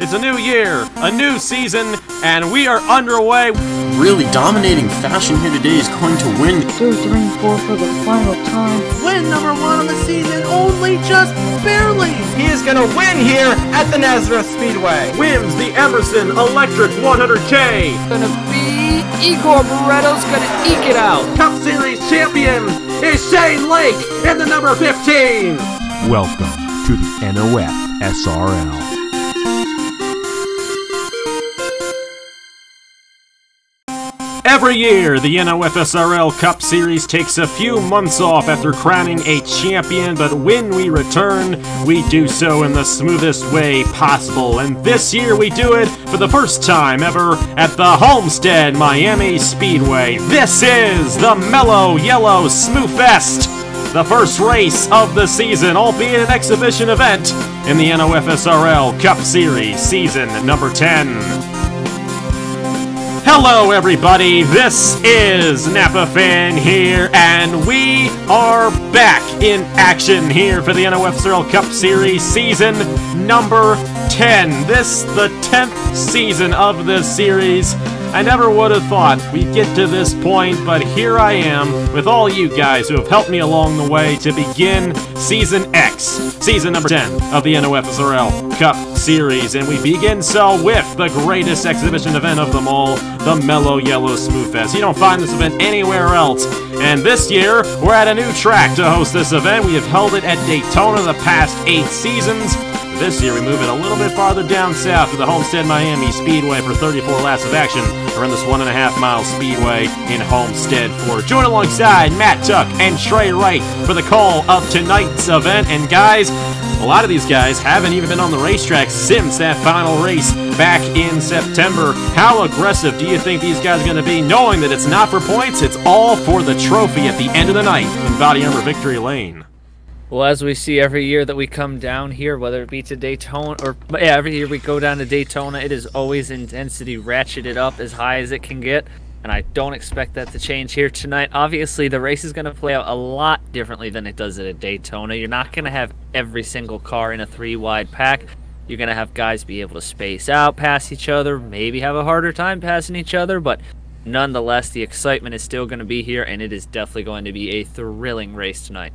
It's a new year, a new season, and we are underway. Really dominating fashion here today is going to win. 4 for the final time. Win number 1 on the season, only just barely. He is going to win here at the Nazareth Speedway. Wins the Emerson Electric 100K. Gonna be Igor Barretto's gonna eke it out. Cup Series champion is Shane Lake in the number 15. Welcome to the NOFSRL. Every year, the NOFSRL Cup Series takes a few months off after crowning a champion, but when we return, we do so in the smoothest way possible. And this year, we do it for the first time ever at the Homestead-Miami Speedway. This is the Mello Yello SmoothFest, the first race of the season, albeit an exhibition event in the NOFSRL Cup Series, season number 10. Hello everybody, this is Napa Fan here, and we are back in action here for the NOFSRL Cup Series season number 10. This, the 10th season of this series. I never would have thought we'd get to this point, but here I am with all you guys who have helped me along the way to begin Season X, Season number 10 of the NOFSRL Cup Series. And we begin so with the greatest exhibition event of them all, the Mello Yello SmoothFest. You don't find this event anywhere else. And this year, we're at a new track to host this event. We have held it at Daytona the past 8 seasons. This year, we move it a little bit farther down south to the Homestead-Miami Speedway for 34 laps of action around this 1.5-mile speedway in Homestead, Florida. Join alongside Matt Tuck and Trey Wright for the call of tonight's event. And guys, a lot of these guys haven't even been on the racetrack since that final race back in September. How aggressive do you think these guys are going to be, knowing that it's not for points, it's all for the trophy at the end of the night in Body Armor Victory Lane? Well, as we see every year that we come down here, whether it be to Daytona, or yeah, every year we go down to Daytona, it is always intensity ratcheted up as high as it can get, and I don't expect that to change here tonight. Obviously, the race is going to play out a lot differently than it does at Daytona. You're not going to have every single car in a 3-wide pack. You're going to have guys be able to space out past each other, maybe have a harder time passing each other, but nonetheless, the excitement is still going to be here, and it is definitely going to be a thrilling race tonight.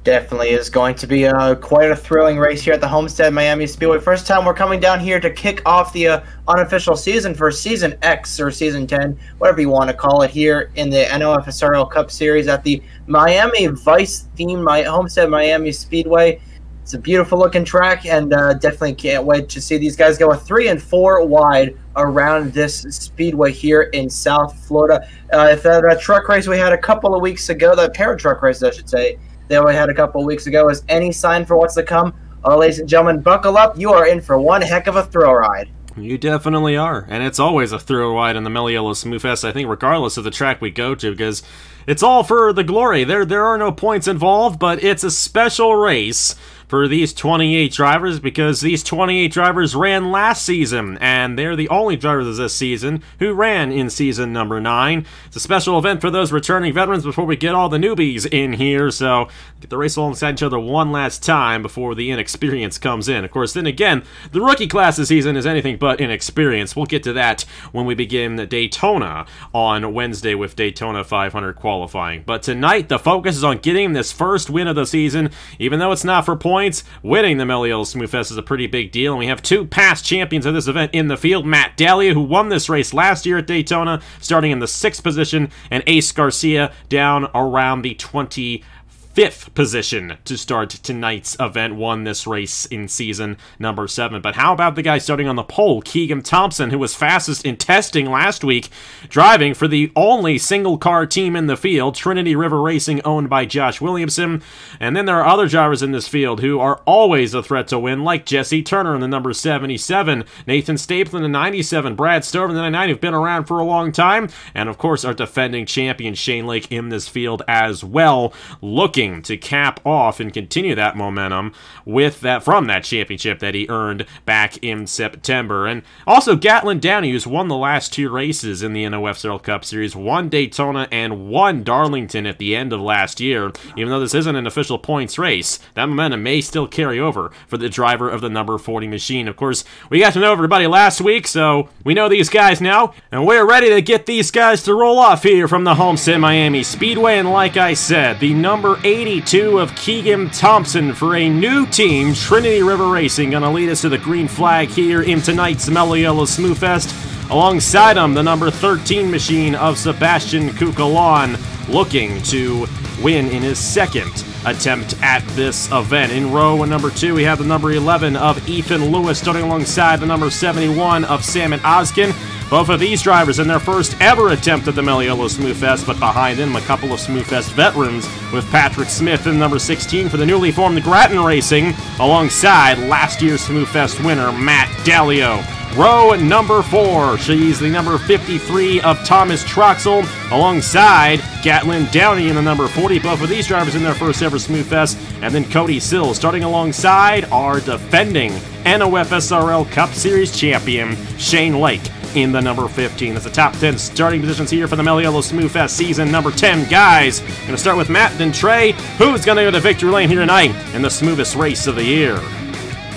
Definitely is going to be quite a thrilling race here at the Homestead-Miami Speedway. First time we're coming down here to kick off the unofficial season for Season X or Season 10, whatever you want to call it, here in the NOFSRL Cup Series at the Miami Vice-themed Homestead-Miami Speedway. It's a beautiful looking track, and definitely can't wait to see these guys go a 3 and 4 wide around this speedway here in South Florida. If that truck race we had a couple of weeks ago, that pair of truck races I should say, they only had a couple of weeks ago, is any sign for what's to come? Ladies and gentlemen, buckle up. You are in for one heck of a thrill ride. You definitely are, and it's always a thrill ride in the Mello Yello SmoothFest, I think, regardless of the track we go to, because it's all for the glory. There are no points involved, but it's a special race for these 28 drivers, because these 28 drivers ran last season, and they're the only drivers this season who ran in season number 9. It's a special event for those returning veterans before we get all the newbies in here, so get the race alongside each other one last time before the inexperience comes in. Of course, then again, the rookie class this season is anything but inexperienced. We'll get to that when we begin Daytona on Wednesday with Daytona 500 qualifying. But tonight, the focus is on getting this first win of the season, even though it's not for points. Winning the Mello Yello SmoothFest is a pretty big deal, and we have 2 past champions of this event in the field. Matt Dahlia, who won this race last year at Daytona, starting in the 6th position, and Ace Garcia down around the 25th position to start tonight's event, won this race in season number 7. But how about the guy starting on the pole, Keegan Thompson, who was fastest in testing last week, driving for the only single-car team in the field, Trinity River Racing, owned by Josh Williamson. And then there are other drivers in this field who are always a threat to win, like Jesse Turner in the number 77, Nathan Stapleton in the 97, Brad Stover in the 99, who've been around for a long time, and of course our defending champion Shane Lake in this field as well, looking looking to cap off and continue that momentum with from that championship that he earned back in September. And also Gatlin Downey, who's won the last 2 races in the NOFSRL Cup Series, 1 Daytona and 1 Darlington at the end of last year. Even though this isn't an official points race, that momentum may still carry over for the driver of the number 40 machine. Of course, we got to know everybody last week, so we know these guys now, and we're ready to get these guys to roll off here from the Homestead-Miami Speedway. And like I said, the number 82 of Keegan Thompson for a new team, Trinity River Racing, gonna lead us to the green flag here in tonight's Mello Yello SmoothFest. Alongside him, the number 13 machine of Sebastian Cucalon, looking to win in his second attempt at this event. In row number 2, we have the number 11 of Ethan Lewis, starting alongside the number 71 of Salmon Oskin. Both of these drivers in their first ever attempt at the Mello Yello SmoothFest, but behind them a couple of SmoothFest veterans with Patrick Smith in number 16 for the newly formed Grattan Racing, alongside last year's SmoothFest winner Matt Dallio. Row number 4, she's the number 53 of Thomas Troxel, alongside Gatlin Downey in the number 40. Both of these drivers in their first ever SmoothFest. And then Cody Sills, starting alongside our defending NOFSRL Cup Series champion, Shane Lake, in the number 15. That's the top 10 starting positions here for the Mello Yello SmoothFest season number 10. Guys, going to start with Matt, then Trey. Who's going to go to victory lane here tonight in the smoothest race of the year?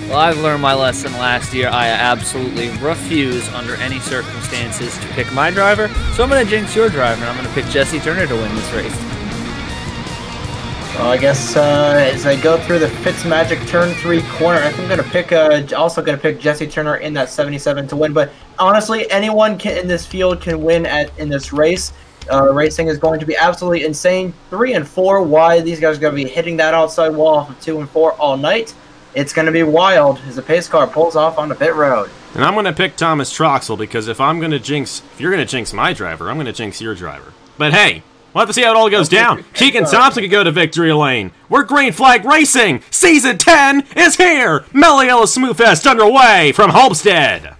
Well, I've learned my lesson last year. I absolutely refuse, under any circumstances, to pick my driver. So I'm going to jinx your driver, and I'm going to pick Jesse Turner to win this race. Well, I guess as I go through the Fitzmagic turn 3 corner, I think I'm going to pick also going to pick Jesse Turner in that 77 to win. But honestly, anyone in this field can win in this race. Racing is going to be absolutely insane. 3 and 4 wide. These guys are going to be hitting that outside wall off of 2 and 4 all night. It's going to be wild as the pace car pulls off on the pit road. And I'm going to pick Thomas Troxel because if you're going to jinx my driver, I'm going to jinx your driver. But hey, we'll have to see how it all goes down. Keegan Thompson could go to victory lane. We're green flag racing. Season 10 is here. Mello Yello SmoothFest underway from Homestead.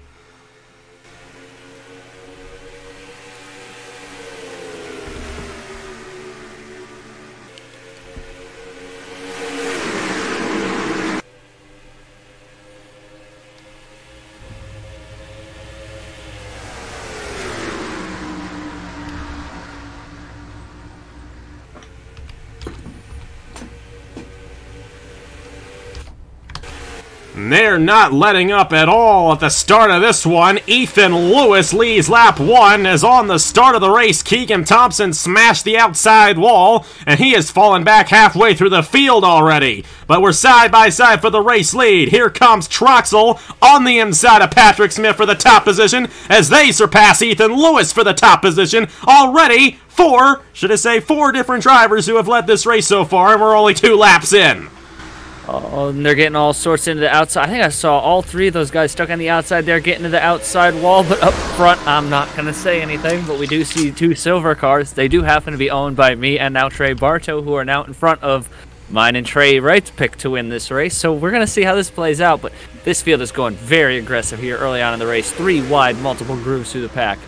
They're not letting up at all at the start of this one. Ethan Lewis leads lap 1 as on the start of the race, Keegan Thompson smashed the outside wall, and he has fallen back halfway through the field already. But we're side by side for the race lead. Here comes Troxel on the inside of Patrick Smith for the top position as they surpass Ethan Lewis for the top position. Already 4 different drivers who have led this race so far, and we're only 2 laps in. Oh, and they're getting all sorts into the outside. I think I saw all 3 of those guys stuck on the outside there getting to the outside wall, but up front, I'm not going to say anything, but we do see 2 silver cars. They do happen to be owned by me and now Trey Bartow, who are now in front of mine and Trey Wright's pick to win this race. So we're going to see how this plays out, but this field is going very aggressive here early on in the race. 3 wide, multiple grooves through the pack.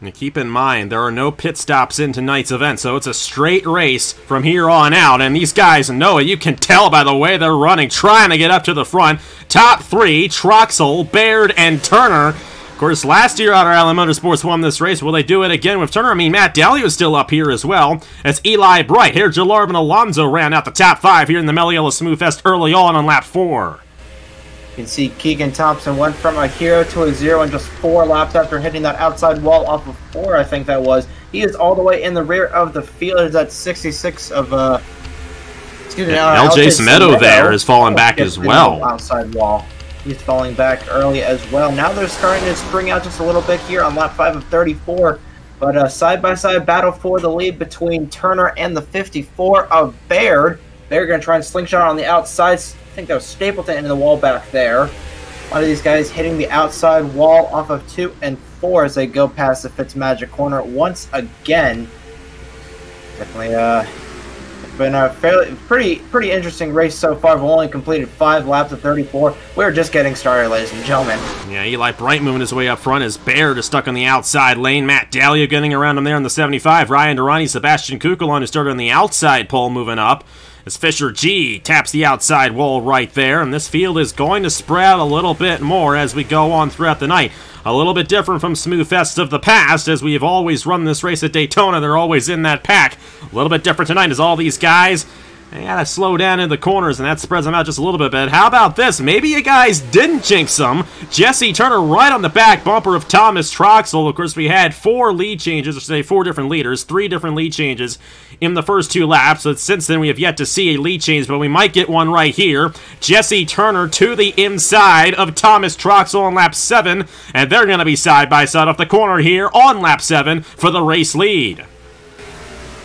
And keep in mind, there are no pit stops in tonight's event, so it's a straight race from here on out. And these guys know it. You can tell by the way they're running, trying to get up to the front. Top 3, Troxel, Baird, and Turner. Of course, last year Otter Island Motorsports won this race. Will they do it again with Turner? I mean, Matt Dallio is still up here as well. As Eli Bright, here Jalarvin Alonso ran out the top 5 here in the Mello Yello SmoothFest early on lap 4. You can see Keegan Thompson went from a hero to a 0 in just 4 laps after hitting that outside wall off of 4, I think that was. He is all the way in the rear of the field. Is at 66 of excuse me. LJ Smedo there is falling back as well. Outside wall. He's falling back early as well. Now they're starting to spring out just a little bit here on lap 5 of 34. But side-by-side battle for the lead between Turner and the 54 of Baird. They're going to try and slingshot on the outside. I think that was Stapleton into the wall back there. A lot of these guys hitting the outside wall off of 2 and 4 as they go past the Fitzmagic corner once again. Definitely Been a pretty interesting race so far. We've only completed 5 laps of 34. We're just getting started, ladies and gentlemen. Yeah, Eli Bright moving his way up front as Baird is stuck on the outside lane. Matt Dalio getting around him there in the 75. Ryan Durrani, Sebastian Kukulon, who started on the outside pole, moving up. As Fisher G taps the outside wall right there, and this field is going to spread out a little bit more as we go on throughout the night. A little bit different from SmoothFests of the past, as we have always run this race at Daytona. They're always in that pack. A little bit different tonight as all these guys, they gotta slow down in the corners, and that spreads them out just a little bit. But how about this? Maybe you guys didn't jinx them. Jesse Turner right on the back bumper of Thomas Troxel. Of course, we had 4 lead changes, or say 4 different leaders, 3 different lead changes in the first 2 laps. So since then, we have yet to see a lead change, but we might get one right here. Jesse Turner to the inside of Thomas Troxel on lap 7, and they're going to be side by side off the corner here on lap 7 for the race lead.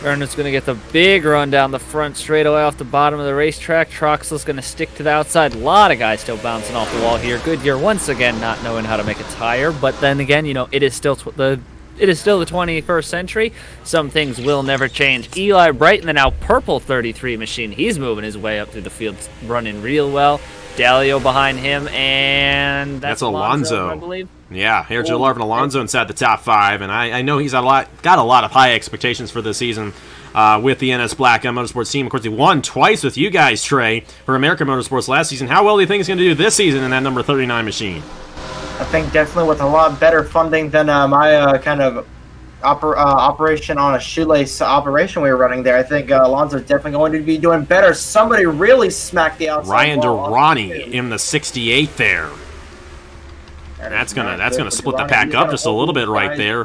Turner's going to get the big run down the front straightaway off the bottom of the racetrack. Troxel's going to stick to the outside. A lot of guys still bouncing off the wall here. Goodyear once again not knowing how to make a tire, but then again, you know, it is still the 21st century. Some things will never change. Eli Bright in the now purple 33 machine. He's moving his way up through the field, running real well. Dalio behind him, and that's Alonso, I believe. Yeah, here Joe Larvin Alonso inside the top 5, and I know he's got a lot of high expectations for this season with the NS Black Motorsports team. Of course, he won twice with you guys, Trey, for American Motorsports last season. How well do you think he's going to do this season in that number 39 machine? I think definitely with a lot better funding than my kind of operation on a shoelace operation we were running there. I think Alonso's definitely going to be doing better. Somebody really smacked the outside. Ryan Durrani in the 68 there. That's gonna split the pack up just a little bit right there.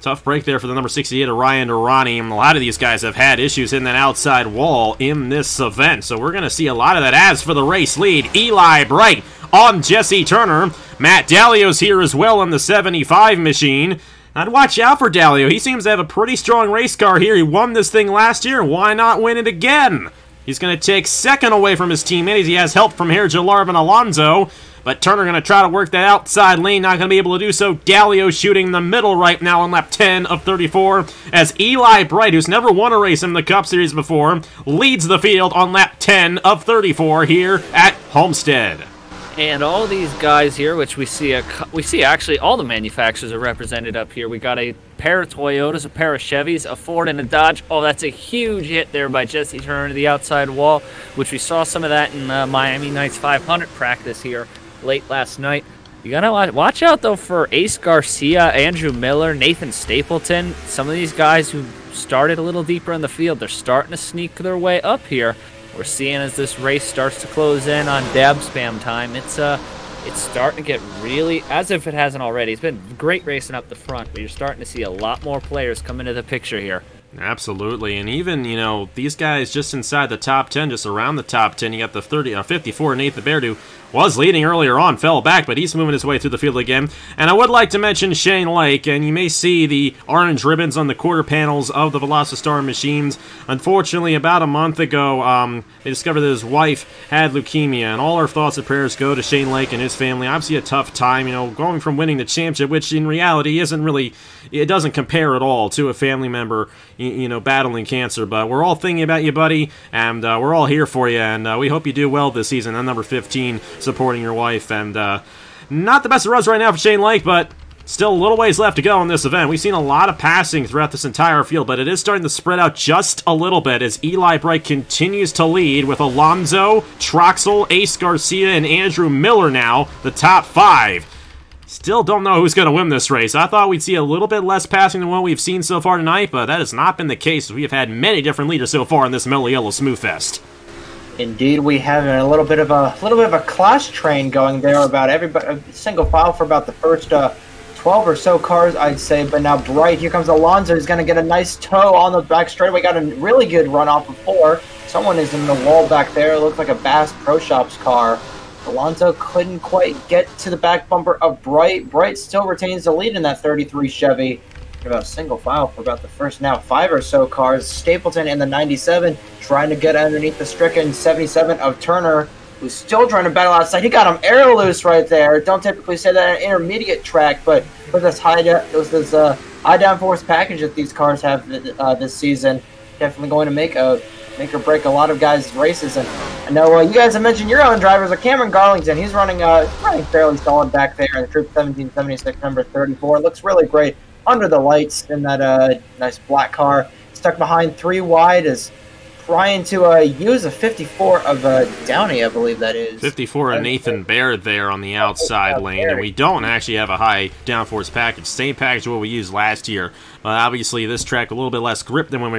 Tough break there for the number 68 of Ryan Durrani. And a lot of these guys have had issues in that outside wall in this event, so we're going to see a lot of that. As for the race lead, Eli Bright on Jesse Turner. Matt Dalio's here as well on the 75 machine. I'd watch out for Dalio. He seems to have a pretty strong race car here. He won this thing last year. Why not win it again? He's going to take second away from his teammates. He has help from here, Larvin Alonso. But Turner going to try to work that outside lane. Not going to be able to do so. Dalio shooting the middle right now on lap 10 of 34. As Eli Bright, who's never won a race in the Cup Series before, leads the field on lap 10 of 34 here at Homestead. And all these guys here, which we see actually all the manufacturers are represented up here. We got a pair of Toyotas, a pair of Chevys, a Ford, and a Dodge. Oh, that's a huge hit there by Jesse Turner to the outside wall, which we saw some of that in Miami Nights 500 practice here late last night. You gotta watch out though for Ace Garcia, Andrew Miller, Nathan Stapleton. Some of these guys who started a little deeper in the field, they're starting to sneak their way up here. We're seeing as this race starts to close in on dab spam time, it's starting to get really, as if it hasn't already. It's been great racing up the front, but you're starting to see a lot more players come into the picture here. Absolutely, and even, you know, these guys just inside the top 10, just around the top 10, you got the 54 Nathan Baird, who was leading earlier on, fell back, but he's moving his way through the field again. And I would like to mention Shane Lake, and you may see the orange ribbons on the quarter panels of the Velocistar machines. Unfortunately, about a month ago, they discovered that his wife had leukemia, and all our thoughts and prayers go to Shane Lake and his family. Obviously a tough time, you know, going from winning the championship, which in reality isn't really, it doesn't compare at all to a family member, you know, battling cancer. But we're all thinking about you, buddy, and we're all here for you, and we hope you do well this season. And number 15, supporting your wife. And not the best of runs right now for Shane Lake, but still a little ways left to go in this event. We've seen a lot of passing throughout this entire field, but it is starting to spread out just a little bit as Eli Bright continues to lead with Alonso, Troxel, Ace Garcia, and Andrew Miller now, the top 5. Still don't know who's going to win this race. I thought we'd see a little bit less passing than what we've seen so far tonight, but that has not been the case. We have had many different leaders so far in this Mello Yello SmoothFest. Indeed, we have a little bit of a clash train going there about everybody, single file for about the first 12 or so cars, I'd say. But now Bright, here comes Alonso, who's going to get a nice toe on the back straightaway. Got a really good run off of 4. Someone is in the wall back there. It looks like a Bass Pro Shops car. Alonso couldn't quite get to the back bumper of Bright. Bright still retains the lead in that 33 Chevy. About single file for about the first now 5 or so cars. Stapleton in the 97 trying to get underneath the stricken 77 of Turner, who's still trying to battle outside. He got him air loose right there. Don't typically say that on an intermediate track, but with this high downforce package that these cars have this season, definitely going to make or break a lot of guys' races. And I know you guys have mentioned your own drivers. Cameron Garlington, he's running fairly solid back there in the Troop 1776, number 34. Looks really great under the lights in that nice black car. Stuck behind 3 wide is trying to use a 54 of Downey, I believe that is. 54 of Nathan Baird there on the outside lane, and we don't actually have a high downforce package. Same package what we used last year. Obviously, this track a little bit less grip than when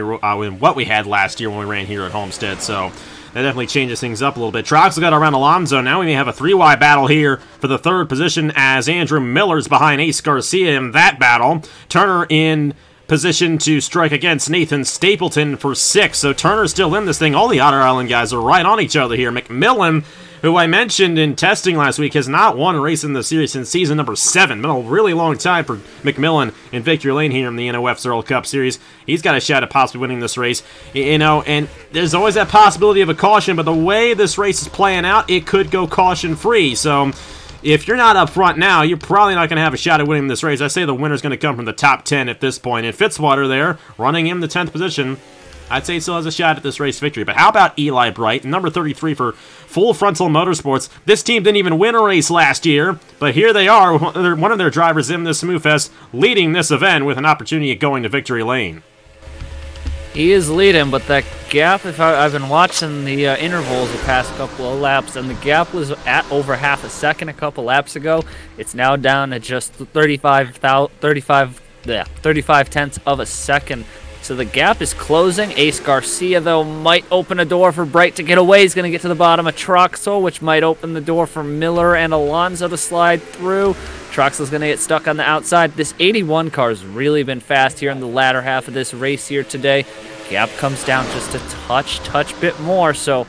what we had last year when we ran here at Homestead, so that definitely changes things up a little bit. Troxel got around Alonso. Now we may have a 3-wide battle here for the 3rd position as Andrew Miller's behind Ace Garcia in that battle. Turner in position to strike against Nathan Stapleton for 6th. So Turner's still in this thing. All the Otter Island guys are right on each other here. McMillan, who I mentioned in testing last week, has not won a race in the series since season number 7. Been a really long time for McMillan in victory lane here in the NOFSRL Cup Series. He's got a shot at possibly winning this race. You know, and there's always that possibility of a caution, but the way this race is playing out, it could go caution-free. So if you're not up front now, you're probably not going to have a shot at winning this race. I say the winner's going to come from the top 10 at this point. And Fitzwater there, running in the 10th position, I'd say he still has a shot at this race victory. But how about Eli Bright, number 33 for Full Frontal Motorsports? This team didn't even win a race last year, but here they are, one of their drivers in this SmoothFest, leading this event with an opportunity at going to victory lane. He is leading, but that gap, I've been watching the intervals the past couple of laps, and the gap was at over half a second a couple laps ago. It's now down to just 35 tenths of a second. So the gap is closing. Ace Garcia, though, might open a door for Bright to get away. He's going to get to the bottom of Troxel, which might open the door for Miller and Alonso to slide through. Troxel's going to get stuck on the outside. This 81 car has really been fast here in the latter half of this race here today. Gap comes down just a touch bit more. So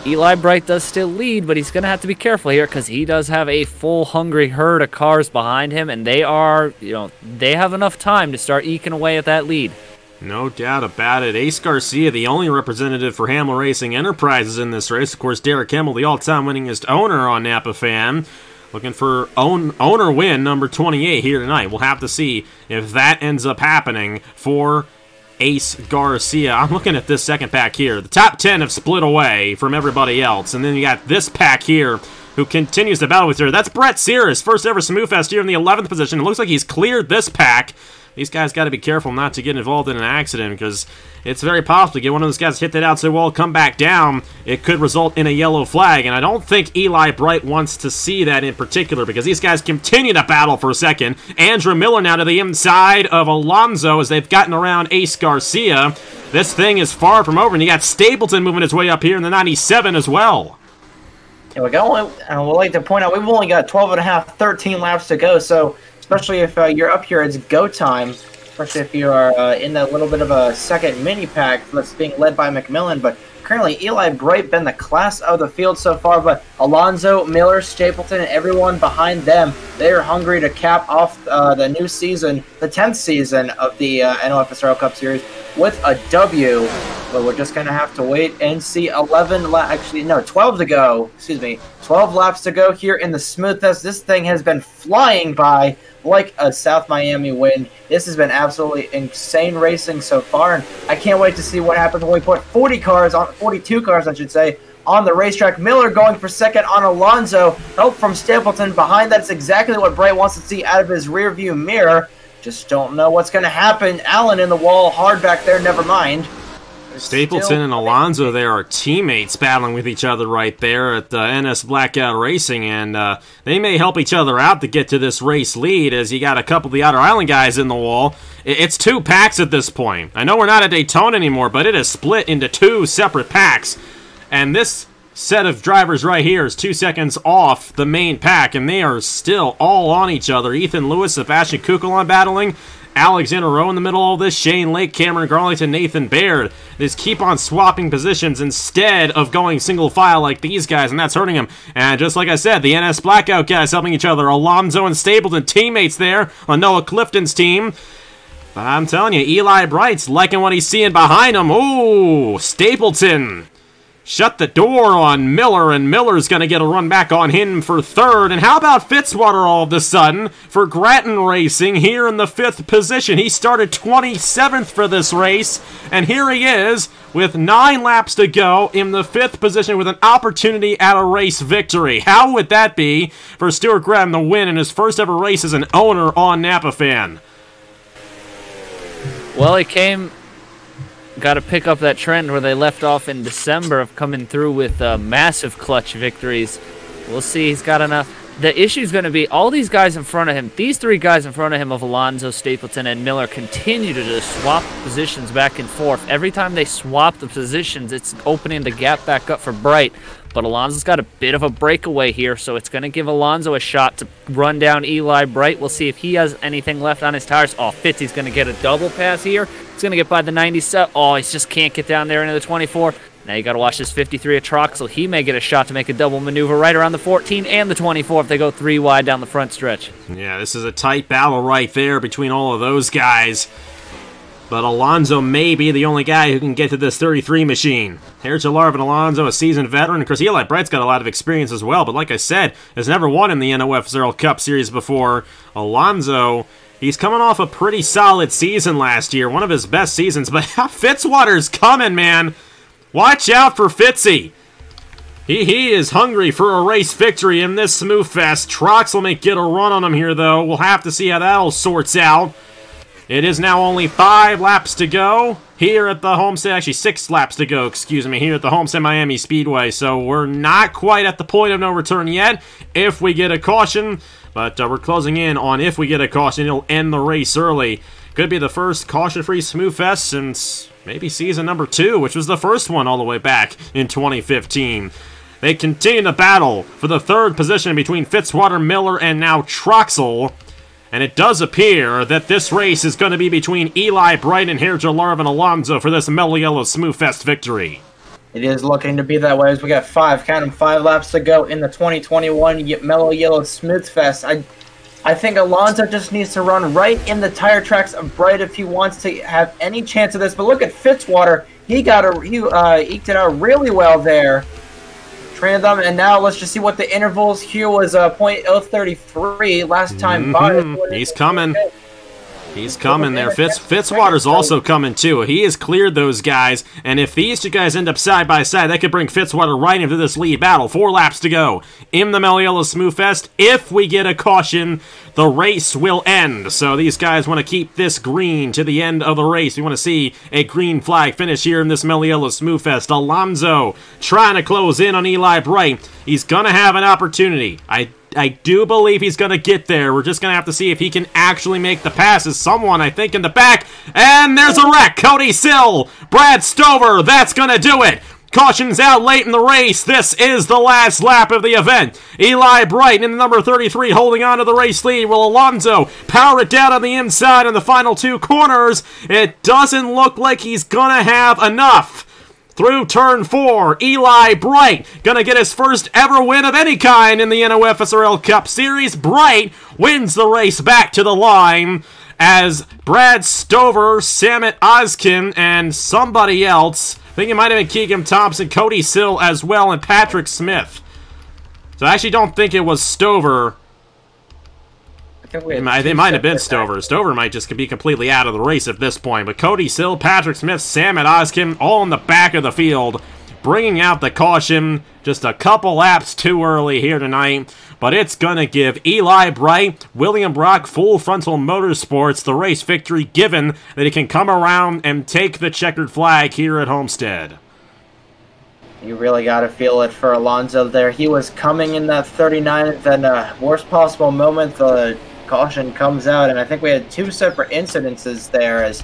Eli Bright does still lead, but he's going to have to be careful here because he does have a full hungry herd of cars behind him, and they are, they have enough time to start eking away at that lead. No doubt about it. Ace Garcia, the only representative for Hamill Racing Enterprises in this race. Of course, Derek Hamill, the all-time winningest owner on Napa Fan, looking for owner win number 28 here tonight. We'll have to see if that ends up happening for Ace Garcia. I'm looking at this second pack here. The top 10 have split away from everybody else, and then you got this pack here who continues to battle with her. That's Brett Sears, first ever SmoothFest here in the 11th position. It looks like he's cleared this pack. These guys got to be careful not to get involved in an accident because it's very possible to get one of those guys hit that outside wall, come back down. It could result in a yellow flag, and I don't think Eli Bright wants to see that in particular because these guys continue to battle for a second. Andrew Miller now to the inside of Alonso as they've gotten around Ace Garcia. This thing is far from over, and you got Stapleton moving his way up here in the 97 as well. Yeah, we'd like to point out we've only got 12 and a half, 13 laps to go, so especially if you're up here, it's go time. Especially if you are in that little bit of a second mini pack that's being led by McMillan. But currently, Eli Bright been the class of the field so far. But Alonso, Miller, Stapleton, and everyone behind them, they are hungry to cap off the new season, the 10th season of the NOFSRL Cup Series with a W. But we're just going to have to wait and see 12 to go. Excuse me, 12 laps to go here in the SmoothFest. This thing has been flying by like a South Miami wind. This has been absolutely insane racing so far, and I can't wait to see what happens when we put 42 cars, I should say, on the racetrack. Miller going for second on Alonso. Help from Stapleton behind. That's exactly what Bright wants to see out of his rearview mirror. Just don't know what's going to happen. Allen in the wall, hard back there, never mind. Stapleton and Alonso there are teammates battling with each other right there at NS Blackout Racing, and they may help each other out to get to this race lead as you got a couple of the Outer Island guys in the wall. It's 2 packs at this point. I know we're not at Daytona anymore, but it is split into 2 separate packs, and this set of drivers right here is 2 seconds off the main pack, and they are still all on each other. Ethan Lewis, Sebastian Kukulon battling, Alexander Rowe in the middle of this, Shane Lake, Cameron Garlington, Nathan Baird. They just keep on swapping positions instead of going single file like these guys, and that's hurting them. And just like I said, the NS Blackout guys helping each other. Alonso and Stapleton, teammates there on Noah Clifton's team. But I'm telling you, Eli Bright's liking what he's seeing behind him. Ooh, Stapleton shut the door on Miller, and Miller's going to get a run back on him for third. And how about Fitzwater all of a sudden for Grattan Racing here in the 5th position? He started 27th for this race, and here he is with 9 laps to go in the 5th position with an opportunity at a race victory. How would that be for Stuart Grattan to win in his first ever race as an owner on Napa Fan? Well, he got to pick up that trend where they left off in December of coming through with massive clutch victories. We'll see. He's got enough. The issue is going to be all these guys in front of him. These 3 guys in front of him of Alonso, Stapleton, and Miller continue to just swap positions back and forth. Every time they swap the positions, it's opening the gap back up for Bright. But Alonso's got a bit of a breakaway here, so it's going to give Alonso a shot to run down Eli Bright. We'll see if he has anything left on his tires. Oh, Fitzy's going to get a double pass here. He's going to get by the 97. Oh, he just can't get down there into the 24. Now you got to watch this 53 at Troxel. He may get a shot to make a double maneuver right around the 14 and the 24 if they go 3 wide down the front stretch. Yeah, this is a tight battle right there between all of those guys. But Alonso may be the only guy who can get to this 33 machine. Here's Larvin Alonso, a seasoned veteran. Of course, Eli Bright's got a lot of experience as well, but like I said, has never won in the NOFSRL Cup Series before. Alonso, he's coming off a pretty solid season last year, one of his best seasons, but Fitzwater's coming, man. Watch out for Fitzy. He is hungry for a race victory in this SmoothFest. Troxel may get a run on him here, though. We'll have to see how that all sorts out. It is now only 5 laps to go here at the Homestead. Actually, 6 laps to go, excuse me, here at the Homestead-Miami Speedway. So we're not quite at the point of no return yet if we get a caution. But we're closing in on if we get a caution, it'll end the race early. Could be the first caution-free SmoothFest since maybe season number 2, which was the first one all the way back in 2015. They continue to battle for the 3rd position between Fitzwater, Miller, and now Troxel. And it does appear that this race is going to be between Eli Bright and Herja Larvin Alonso for this Mello Yello SmoothFest victory. It is looking to be that way as we got 5 laps to go in the 2021 Mello Yello SmoothFest. I think Alonso just needs to run right in the tire tracks of Bright if he wants to have any chance of this. But look at Fitzwater. He eked it out really well there. Trained them, and now let's just see what the intervals here was. .033 last time by. He's coming. He's coming there. Fitzwater's also coming too. He has cleared those guys, and if these 2 guys end up side by side, that could bring Fitzwater right into this lead battle. 4 laps to go in the Mello Yello SmoothFest. If we get a caution, the race will end. So these guys want to keep this green to the end of the race. We want to see a green flag finish here in this Mello Yello SmoothFest. Alonso trying to close in on Eli Bright. He's going to have an opportunity. I do believe he's going to get there. We're just going to have to see if he can actually make the passes. Someone, I think, in the back. And there's a wreck. Cody Sill, Brad Stover, that's going to do it. Caution's out late in the race. This is the last lap of the event. Eli Bright in the number 33 holding on to the race lead. Will Alonso power it down on the inside in the final 2 corners? It doesn't look like he's going to have enough. Through turn 4, Eli Bright gonna get his first ever win of any kind in the NOFSRL Cup Series. Bright wins the race back to the line as Brad Stover, Samit Ozkin, and somebody else, I think it might have been Keegan Thompson, Cody Sill as well, and Patrick Smith. So I actually don't think it was Stover. It might have been Stover. Stover might just be completely out of the race at this point. But Cody Sill, Patrick Smith, Samit Ozkin, all in the back of the field, bringing out the caution. Just a couple laps too early here tonight. But it's going to give Eli Bright, William Brock, Full Frontal Motorsports the race victory, given that he can come around and take the checkered flag here at Homestead. You really got to feel it for Alonso there. He was coming in that 39th, and worst possible moment, the caution comes out, and I think we had 2 separate incidences there. As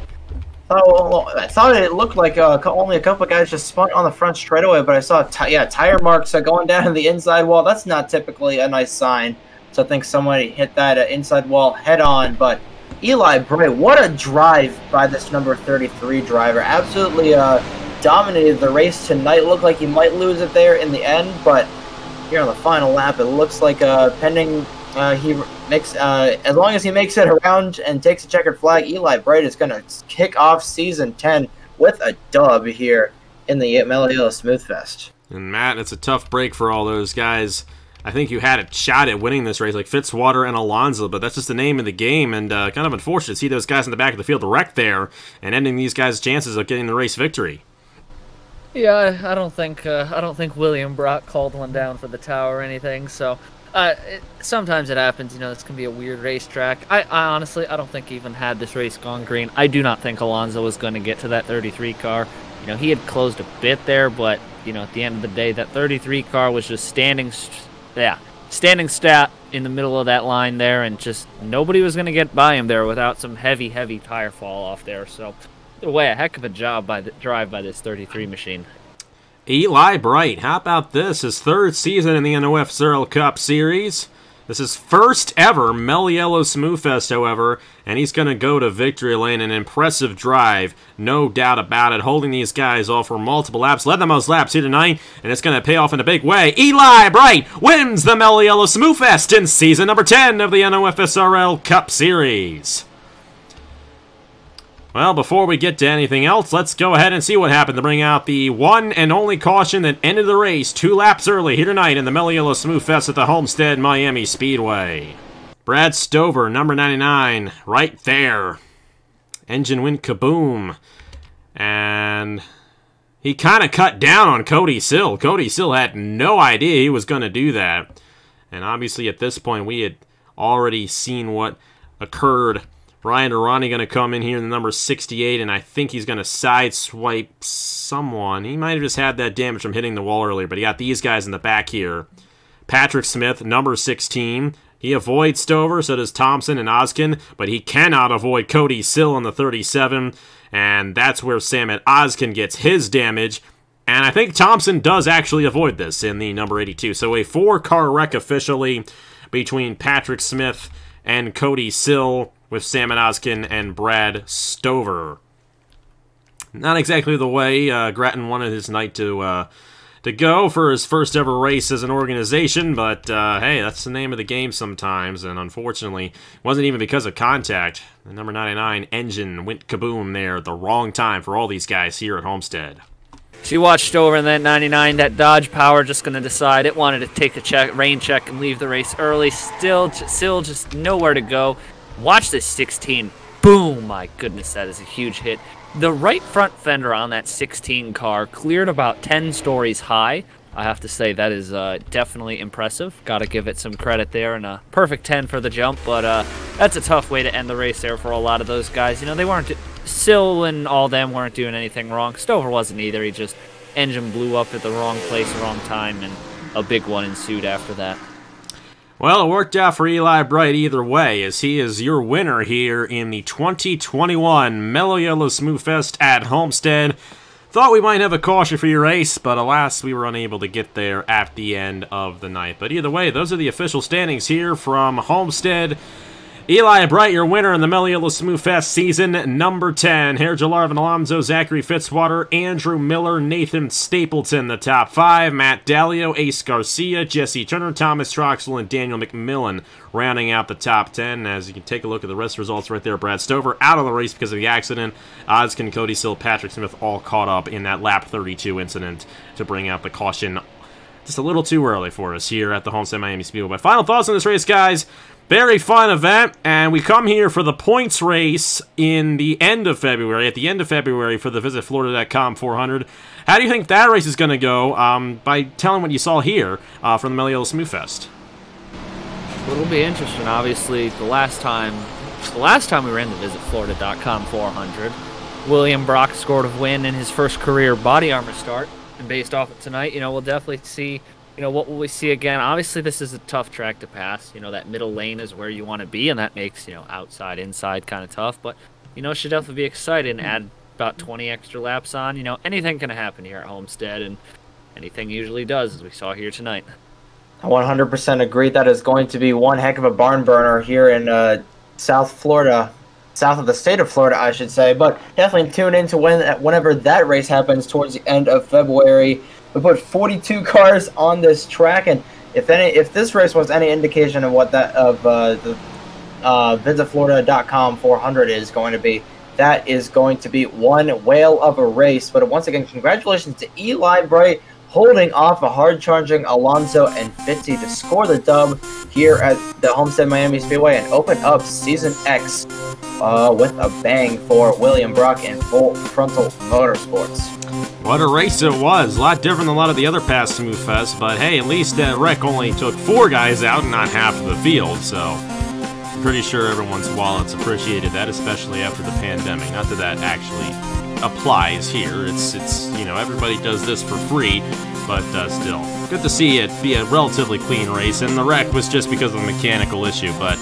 I thought it looked like only a couple of guys just spun on the front straightaway, but I saw tire marks going down the inside wall. That's not typically a nice sign. So I think somebody hit that inside wall head on. But Eli Bright, what a drive by this number 33 driver! Absolutely dominated the race tonight. Looked like he might lose it there in the end, but here on the final lap, it looks like pending. He makes as long as he makes it around and takes a checkered flag, Eli Bright is going to kick off season 10 with a dub here in the Mello Yello SmoothFest. And Matt, it's a tough break for all those guys. I think you had a shot at winning this race, like Fitzwater and Alonso, but that's just the name of the game, and kind of unfortunate to see those guys in the back of the field wreck there and ending these guys' chances of getting the race victory. Yeah, I don't think William Brock called one down for the tower or anything. So sometimes it happens. You know, this can be a weird racetrack. I honestly, I don't think even had this race gone green, I do not think Alonso was going to get to that 33 car. You know, he had closed a bit there, but you know, at the end of the day, that 33 car was just standing stat in the middle of that line there, and just nobody was going to get by him there without some heavy tire fall off there. So. Either way, a heck of a job by by this 33 machine. Eli Bright, how about this? His third season in the NOFSRL Cup Series. This is first ever Mello Yello SmoothFest, however, and he's going to go to victory lane. An impressive drive, no doubt about it, holding these guys off for multiple laps. Led the most laps here tonight, and it's going to pay off in a big way. Eli Bright wins the Mello Yello SmoothFest in season number 10 of the NOFSRL Cup Series. Well, before we get to anything else, let's go ahead and see what happened to bring out the one and only caution that ended the race 2 laps early here tonight in the Mello Yello SmoothFest at the Homestead-Miami Speedway. Brad Stover, number 99, right there. Engine went kaboom. And he kind of cut down on Cody Sill. Cody Sill had no idea he was going to do that. And obviously at this point we had already seen what occurred. Ryan Durrani going to come in here in the number 68, and I think he's going to sideswipe someone. He might have just had that damage from hitting the wall earlier, but he got these guys in the back here. Patrick Smith, number 16. He avoids Stover, so does Thompson and Oskin, but he cannot avoid Cody Sill on the 37, and that's where Samet Oskin gets his damage. And I think Thompson does actually avoid this in the number 82. So a 4-car wreck officially between Patrick Smith and Cody Sill, with Sam Oskin and Brad Stover. Not exactly the way Grattan wanted his night to go for his first ever race as an organization, but hey, that's the name of the game sometimes, and unfortunately, it wasn't even because of contact. The number 99 engine went kaboom there at the wrong time for all these guys here at Homestead. She watched over in that 99, that Dodge Power just going to decide it wanted to take the rain check and leave the race early. Still just nowhere to go. Watch this 16. Boom! My goodness, that is a huge hit. The right front fender on that 16 car cleared about 10 stories high. I have to say that is definitely impressive. Got to give it some credit there, and a perfect 10 for the jump, but that's a tough way to end the race there for a lot of those guys. You know, they weren't... Sill and all them weren't doing anything wrong. Stover wasn't either. He just... Engine blew up at the wrong place, wrong time, and a big one ensued after that. Well, it worked out for Eli Bright either way, as he is your winner here in the 2021 Mello Yello SmoothFest at Homestead. Thought we might have a caution for your race, but alas, we were unable to get there at the end of the night. But either way, those are the official standings here from Homestead. Eli Bright, your winner in the Mello Yello SmoothFest season number 10. Herr Jalarvin, Alonso, Zachary Fitzwater, Andrew Miller, Nathan Stapleton, the top 5. Matt Dalio, Ace Garcia, Jesse Turner, Thomas Troxel, and Daniel McMillan rounding out the top 10. As you can take a look at the rest of the results right there, Brad Stover out of the race because of the accident. Oskin, Cody Sill, Patrick Smith all caught up in that lap 32 incident to bring out the caution just a little too early for us here at the Homestead-Miami Speedway. But final thoughts on this race, guys. Very fun event, and we come here for the points race in the end of February, at the end of February for the VisitFlorida.com 400. How do you think that race is going to go by telling what you saw here from the Mello Yello SmoothFest? It'll be interesting. Obviously, the last time we ran the VisitFlorida.com 400, William Brock scored a win in his first career body armor start, and based off of tonight, you know, we'll definitely see. You know, what will we see again? Obviously, this is a tough track to pass. You know, that middle lane is where you want to be, and that makes, you know, outside, inside kind of tough. But, you know, should definitely be excited and add about 20 extra laps on. You know, anything can happen here at Homestead, and anything usually does, as we saw here tonight. I 100% agree. That is going to be one heck of a barn burner here in South Florida. South of the state of Florida, I should say. But definitely tune in to whenever that race happens towards the end of February. We put 42 cars on this track, and if this race was any indication of what the VisitFlorida.com 400 is going to be, that is going to be one whale of a race. But once again, congratulations to Eli Bright holding off a hard-charging Alonso and Fitzy to score the dub here at the Homestead-Miami Speedway and open up Season X with a bang for William Brock and Full Frontal Motorsports. What a race it was. A lot different than a lot of the other past SmoothFests, but hey, at least that wreck only took 4 guys out and not half of the field, so I'm pretty sure everyone's wallets appreciated that, especially after the pandemic. Not that that actually applies here. It's you know, everybody does this for free, but still. Good to see it be a relatively clean race, and the wreck was just because of a mechanical issue, but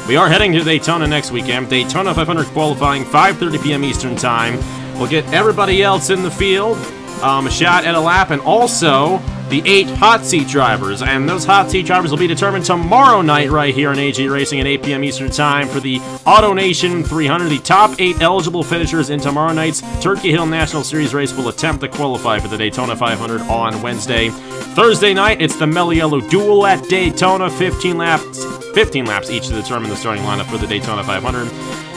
we are heading to Daytona next weekend. Daytona 500 qualifying, 5:30 p.m. Eastern Time. We'll get everybody else in the field a shot at a lap, and also the 8 hot seat drivers. And those hot seat drivers will be determined tomorrow night right here on AG Racing at 8 p.m. Eastern Time for the Auto Nation 300. The top 8 eligible finishers in tomorrow night's Turkey Hill National Series race will attempt to qualify for the Daytona 500 on Wednesday. Thursday night, it's the Mello Yello Duel at Daytona, 15 laps each to determine the starting lineup for the Daytona 500.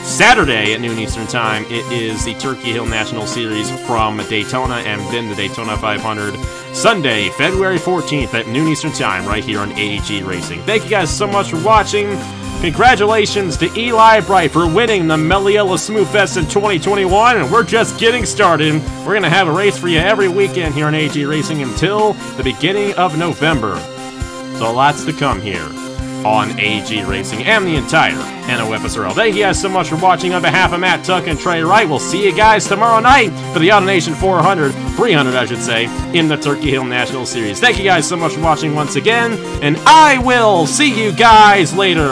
Saturday at noon Eastern Time, it is the Turkey Hill National Series from Daytona and then the Daytona 500. Sunday, February 14th at noon Eastern Time, right here on AEG Racing. Thank you guys so much for watching. Congratulations to Eli Bright for winning the Mello Yello SmoothFest in 2021, and we're just getting started. We're going to have a race for you every weekend here on AEG Racing until the beginning of November. So lots to come here on AG Racing and the entire NOFSRL. Thank you guys so much for watching. On behalf of Matt Tuck and Trey Wright, we'll see you guys tomorrow night for the Auto Nation 300 I should say, in the Turkey Hill National Series. Thank you guys so much for watching once again, and I will see you guys later.